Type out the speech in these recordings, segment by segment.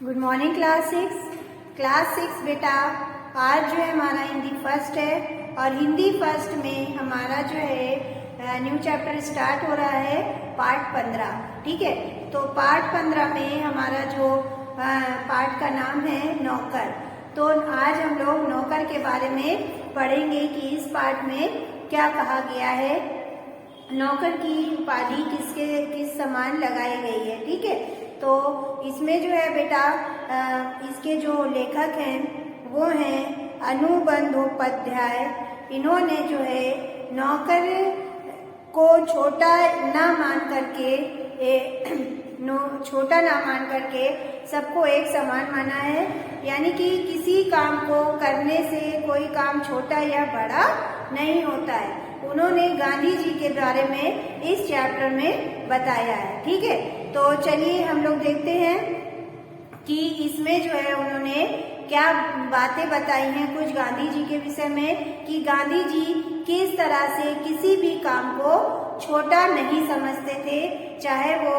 Good morning class six बेटा। आज जो है हमारा हिंदी फर्स्ट है और हिंदी फर्स्ट में हमारा जो है न्यू चैप्टर स्टार्ट हो रहा है पार्ट 15। ठीक है, तो पार्ट 15 में हमारा जो पार्ट का नाम है नौकर। तो आज हम लोग नौकर के बारे में पढ़ेंगे कि इस पार्ट में क्या कहा गया है, नौकर की उपाधि किस समान लगाई गई है। ठीक है, तो इसमें जो है बेटा इसके जो लेखक हैं वो हैं अनु बंदोपाध्याय। इन्होंने जो है नौकर को छोटा ना मान करके सबको एक समान माना है, यानी कि किसी काम को करने से कोई काम छोटा या बड़ा नहीं होता है। उन्होंने गांधी जी के बारे में इस चैप्टर में बताया है। ठीक है, तो चलिए हम लोग देखते हैं कि इसमें जो है उन्होंने क्या बातें बताई हैं कुछ गांधी जी के विषय में, कि गांधी जी किस तरह से किसी भी काम को छोटा नहीं समझते थे, चाहे वो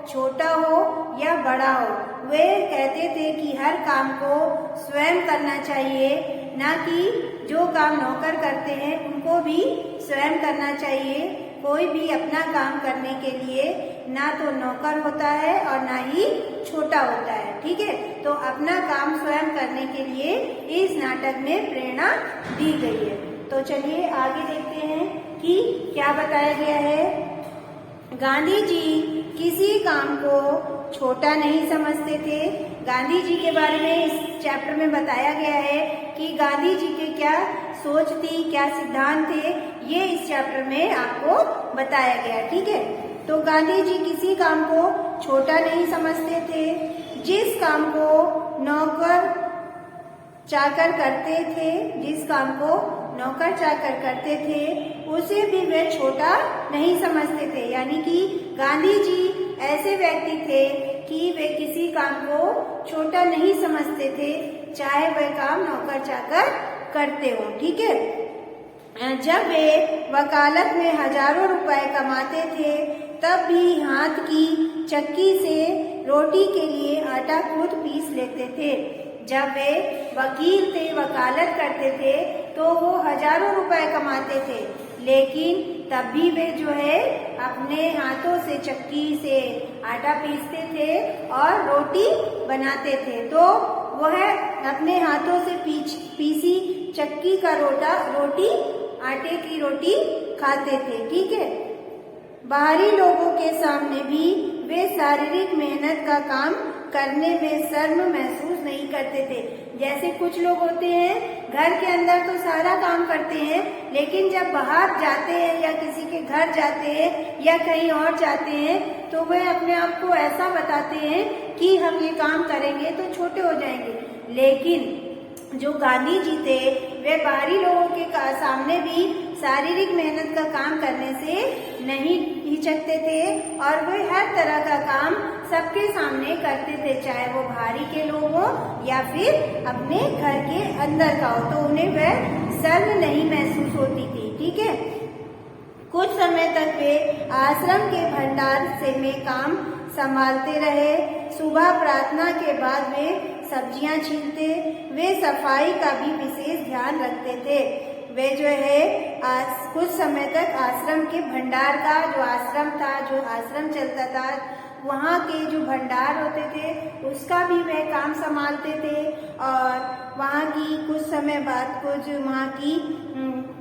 छोटा हो या बड़ा हो। वे कहते थे कि हर काम को स्वयं करना चाहिए, ना कि जो काम नौकर करते हैं उनको भी स्वयं करना चाहिए। कोई भी अपना काम करने के लिए ना तो नौकर होता है और ना ही छोटा होता है। ठीक है, तो अपना काम स्वयं करने के लिए इस नाटक में प्रेरणा दी गई है। तो चलिए आगे देखते हैं कि क्या बताया गया है। गांधी जी किसी काम को छोटा नहीं समझते थे। गांधी जी के बारे में इस चैप्टर में बताया गया है कि गांधी जी के क्या सोच थी, क्या सिद्धांत थे, ये इस चैप्टर में आपको बताया गया। ठीक है, तो गांधी जी किसी काम को छोटा नहीं समझते थे। जिस काम को नौकर चाकर करते थे उसे भी वे छोटा नहीं समझते थे, यानी कि गांधी जी ऐसे व्यक्ति थे कि वे किसी काम को छोटा नहीं समझते थे, चाहे वह काम नौकर चाकर करते हो। ठीक है, जब वे वकालत में हजारों रुपए कमाते थे तब भी हाथ की चक्की से रोटी के लिए आटा खुद पीस लेते थे। जब वे वकील थे, वकालत करते थे तो वो हजारों रुपए कमाते थे, लेकिन तब भी वे जो है अपने हाथों से चक्की से आटा पीसते थे और रोटी बनाते थे। तो वह अपने हाथों से पीसी चक्की का रोटी आटे की रोटी खाते थे। ठीक है, बाहरी लोगों के सामने भी वे शारीरिक मेहनत का काम करने में शर्म महसूस नहीं करते थे। जैसे कुछ लोग होते हैं घर के अंदर तो सारा काम करते हैं, लेकिन जब बाहर जाते हैं या किसी के घर जाते हैं या कहीं और जाते हैं तो वे अपने आप को ऐसा बताते हैं कि हम ये काम करेंगे तो छोटे हो जाएंगे। लेकिन जो गांधी जी थे वे बाहरी लोगों के सामने भी शारीरिक मेहनत का काम करने से नहीं हिचकते थे और वे हर तरह का काम सबके सामने करते थे, चाहे वो बाहरी के लोग हो या फिर अपने घर के अंदर का हो, तो उन्हें वह शर्म नहीं महसूस होती थी। ठीक है, कुछ समय तक वे आश्रम के भंडार से में काम संभालते रहे। सुबह प्रार्थना के बाद वे सब्जियां छीलते। वे सफाई का भी विशेष ध्यान रखते थे। वे जो है कुछ समय तक आश्रम के भंडार का जो आश्रम चलता था, वहाँ के जो भंडार होते थे उसका भी वह काम संभालते थे। और वहाँ की कुछ समय बाद वहाँ की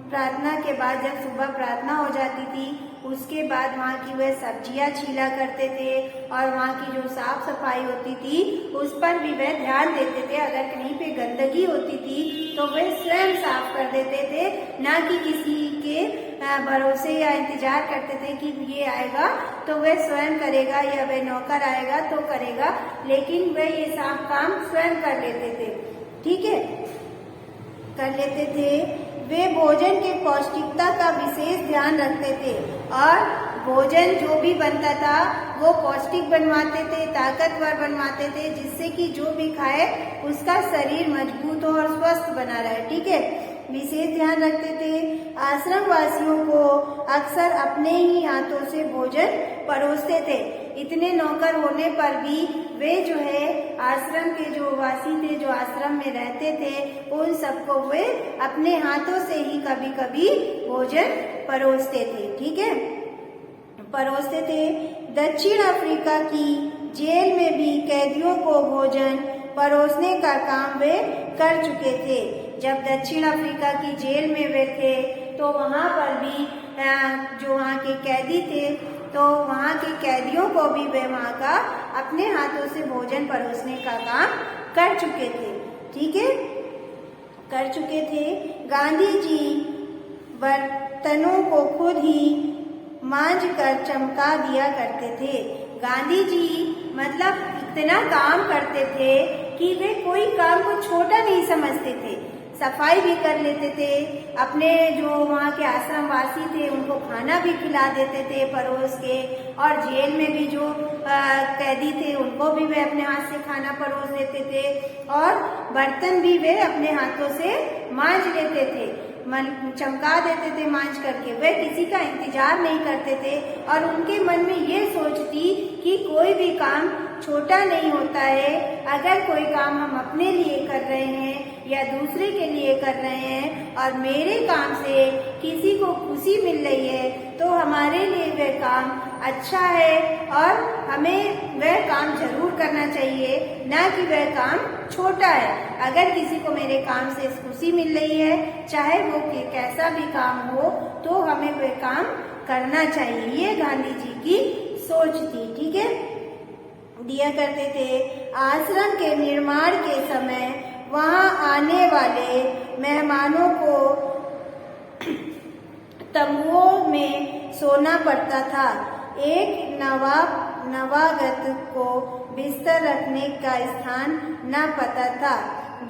प्रार्थना के बाद जब सुबह प्रार्थना हो जाती थी उसके बाद वहाँ की वह सब्जियां छीला करते थे और वहाँ की जो साफ सफाई होती थी उस पर भी वह ध्यान देते थे। अगर कहीं पे गंदगी होती थी तो वह स्वयं साफ कर देते थे, ना कि किसी के भरोसे या इंतजार करते थे कि ये आएगा तो वह स्वयं करेगा या वह नौकर आएगा तो करेगा, लेकिन वह ये साफ काम स्वयं कर लेते थे। ठीक है, कर लेते थे। वे भोजन के पौष्टिकता का विशेष ध्यान रखते थे और भोजन जो भी बनता था वो पौष्टिक बनवाते थे, ताकतवर बनवाते थे, जिससे कि जो भी खाए उसका शरीर मजबूत हो और स्वस्थ बना रहे। ठीक है, विशेष ध्यान रखते थे। आश्रम वासियों को अक्सर अपने ही हाथों से भोजन परोसते थे। इतने नौकर होने पर भी वे जो है आश्रम के जो वासी थे, जो आश्रम में रहते थे, उन सबको वे अपने हाथों से ही कभी कभी भोजन परोसते थे। ठीक है, परोसते थे। दक्षिण अफ्रीका की जेल में भी कैदियों को भोजन परोसने का काम वे कर चुके थे। जब दक्षिण अफ्रीका की जेल में वे थे तो वहाँ पर भी जो वहाँ के कैदी थे, तो वहाँ के कैदियों को भी वे वहाँ का अपने हाथों से भोजन परोसने का काम कर चुके थे। ठीक है, कर चुके थे। गांधी जी बर्तनों को खुद ही मांज कर चमका दिया करते थे। गांधी जी मतलब इतना काम करते थे कि वे कोई काम को छोटा नहीं समझते थे। सफाई भी कर लेते थे, अपने जो वहाँ के आश्रम वासी थे उनको खाना भी खिला देते थे परोस के, और जेल में भी जो कैदी थे उनको भी वे अपने हाथ से खाना परोस देते थे, और बर्तन भी वे अपने हाथों से मांज लेते थे, चमका देते थे मांज करके। वे किसी का इंतजार नहीं करते थे, और उनके मन में ये सोच थी कि कोई भी काम छोटा नहीं होता है। अगर कोई काम हम अपने लिए कर रहे हैं या दूसरे के लिए कर रहे हैं और मेरे काम से किसी को खुशी मिल रही है, तो हमारे लिए वह काम अच्छा है और हमें वह काम जरूर करना चाहिए, ना कि वह काम छोटा है। अगर किसी को मेरे काम से खुशी मिल रही है, चाहे वो कैसा भी काम हो, तो हमें वह काम करना चाहिए। ये गांधी जी की सोच थी। ठीक है, दिया करते थे। आश्रम के निर्माण के समय वहां आने वाले मेहमानों को तंबुओं में सोना पड़ता था। एक नवागत को बिस्तर रखने का स्थान न पता था।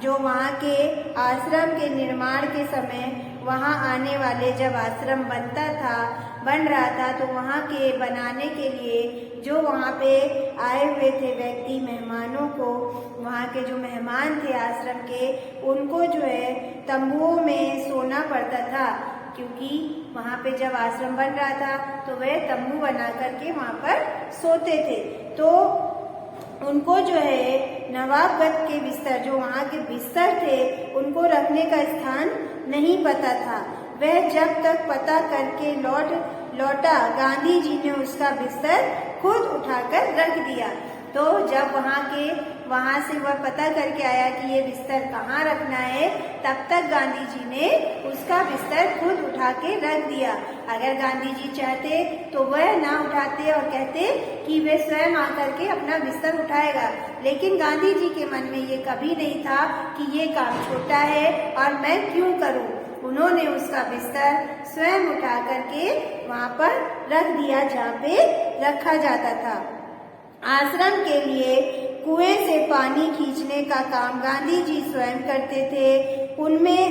जो वहाँ के आश्रम के निर्माण के समय वहाँ आने वाले, जब आश्रम बन रहा था, तो वहाँ के बनाने के लिए जो वहाँ पे आए हुए थे व्यक्ति, मेहमानों को, वहाँ के जो मेहमान थे आश्रम के, उनको जो है तंबुओं में सोना पड़ता था, क्योंकि वहाँ पे जब आश्रम बन रहा था तो वह तंबू बना करके वहाँ पर सोते थे। तो उनको जो है नवाबगत के बिस्तर, जो वहाँ के बिस्तर थे, उनको रखने का स्थान नहीं पता था। वह जब तक पता करके लौटा, गांधी जी ने उसका बिस्तर खुद उठाकर रख दिया। तो जब वहाँ से वह पता करके आया कि ये बिस्तर कहाँ रखना है, तब तक गांधी जी ने उसका बिस्तर खुद उठा के रख दिया। अगर गांधी जी चाहते तो वह ना उठाते और कहते कि वे स्वयं आकर के अपना बिस्तर उठाएगा, लेकिन गांधी जी के मन में ये कभी नहीं था कि ये काम छोटा है और मैं क्यों करूं। उन्होंने उसका बिस्तर स्वयं उठा करके वहाँ पर रख दिया जहाँ पे रखा जाता था। आश्रम के लिए कुएं से पानी खींचने का काम गांधी जी स्वयं करते थे। उनमें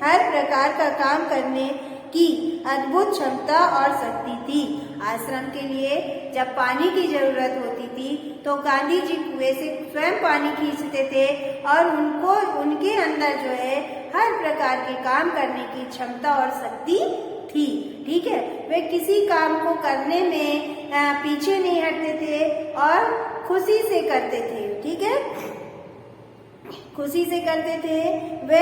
हर प्रकार का काम करने की अद्भुत क्षमता और शक्ति थी। आश्रम के लिए जब पानी की जरूरत होती थी तो गांधी जी कुएं से स्वयं पानी खींचते थे, और उनके अंदर जो है हर प्रकार के काम करने की क्षमता और शक्ति थी। ठीक है, वे किसी काम को करने में पीछे नहीं हटते थे और खुशी से करते थे। ठीक है, खुशी से करते थे। वे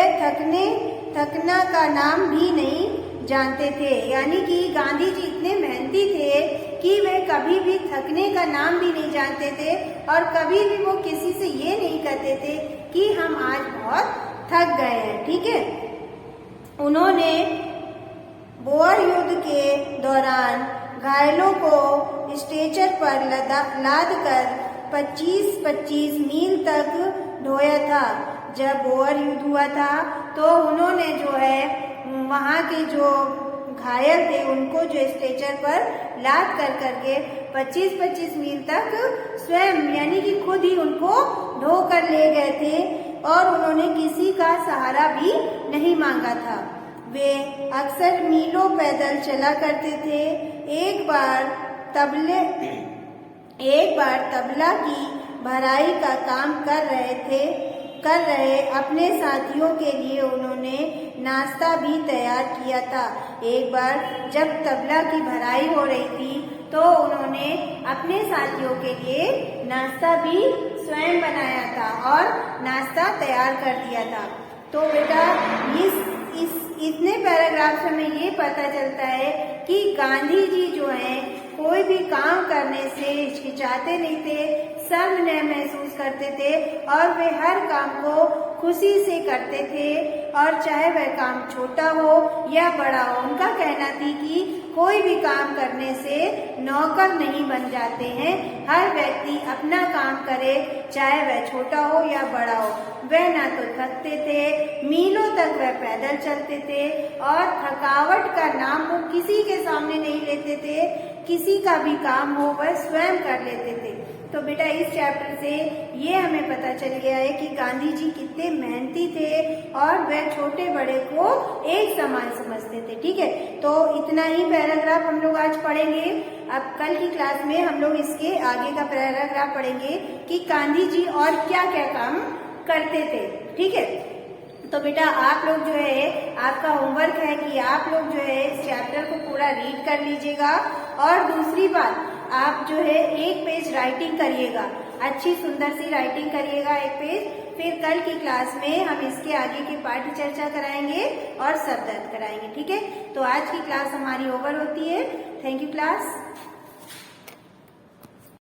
थकना का नाम भी नहीं जानते थे, यानी कि गांधी जी इतने मेहनती थे कि वे कभी भी थकने का नाम भी नहीं जानते थे, और कभी भी वो किसी से ये नहीं कहते थे कि हम आज बहुत थक गए हैं। ठीक है, उन्होंने बोअर युद्ध के दौरान घायलों को स्ट्रेचर पर लाद कर 25-25 मील तक ढोया था। जब बोअर युद्ध हुआ था तो उन्होंने जो है वहाँ के जो घायल थे उनको जो स्ट्रेचर पर लाद कर करके 25-25 मील तक स्वयं, यानी कि खुद ही उनको ढो कर ले गए थे, और उन्होंने किसी का सहारा भी नहीं मांगा था। वे अक्सर मीलों पैदल चला करते थे। एक बार तबला की भराई का काम कर रहे अपने साथियों के लिए उन्होंने नाश्ता भी तैयार किया था। एक बार जब तबला की भराई हो रही थी तो उन्होंने अपने साथियों के लिए नाश्ता भी स्वयं बनाया था और नाश्ता तैयार कर दिया था। तो बेटा इतने पैराग्राफ से हमें ये पता चलता है कि गांधी जी जो हैं कोई भी काम करने से हिचकिचाते नहीं थे, शर्म न महसूस करते थे और वे हर काम को खुशी से करते थे, और चाहे वह काम छोटा हो या बड़ा हो। उनका कहना थी कि कोई भी काम करने से नौकर नहीं बन जाते हैं, हर व्यक्ति अपना काम करे, चाहे वह छोटा हो या बड़ा हो। वह ना तो थकते थे, मीलों तक वह पैदल चलते थे और थकावट का नाम वो किसी के सामने नहीं लेते थे। किसी का भी काम हो वह स्वयं कर लेते थे। तो बेटा इस चैप्टर से ये हमें पता चल गया है कि गांधी जी कितने मेहनती थे और वह छोटे बड़े को एक समान समझते थे। ठीक है, तो इतना ही पैराग्राफ हम लोग आज पढ़ेंगे। अब कल की क्लास में हम लोग इसके आगे का पैराग्राफ पढ़ेंगे कि गांधी जी और क्या क्या काम करते थे। ठीक है, तो बेटा आप लोग जो है, आपका होमवर्क है कि आप लोग जो है इस चैप्टर को पूरा रीड कर लीजिएगा। और दूसरी बात, आप जो है एक पेज राइटिंग करिएगा, अच्छी सुंदर सी राइटिंग करिएगा एक पेज। फिर कल की क्लास में हम इसके आगे की पाठ्य चर्चा कराएंगे और शब्द अर्थ कराएंगे। ठीक है, तो आज की क्लास हमारी ओवर होती है। Thank you class.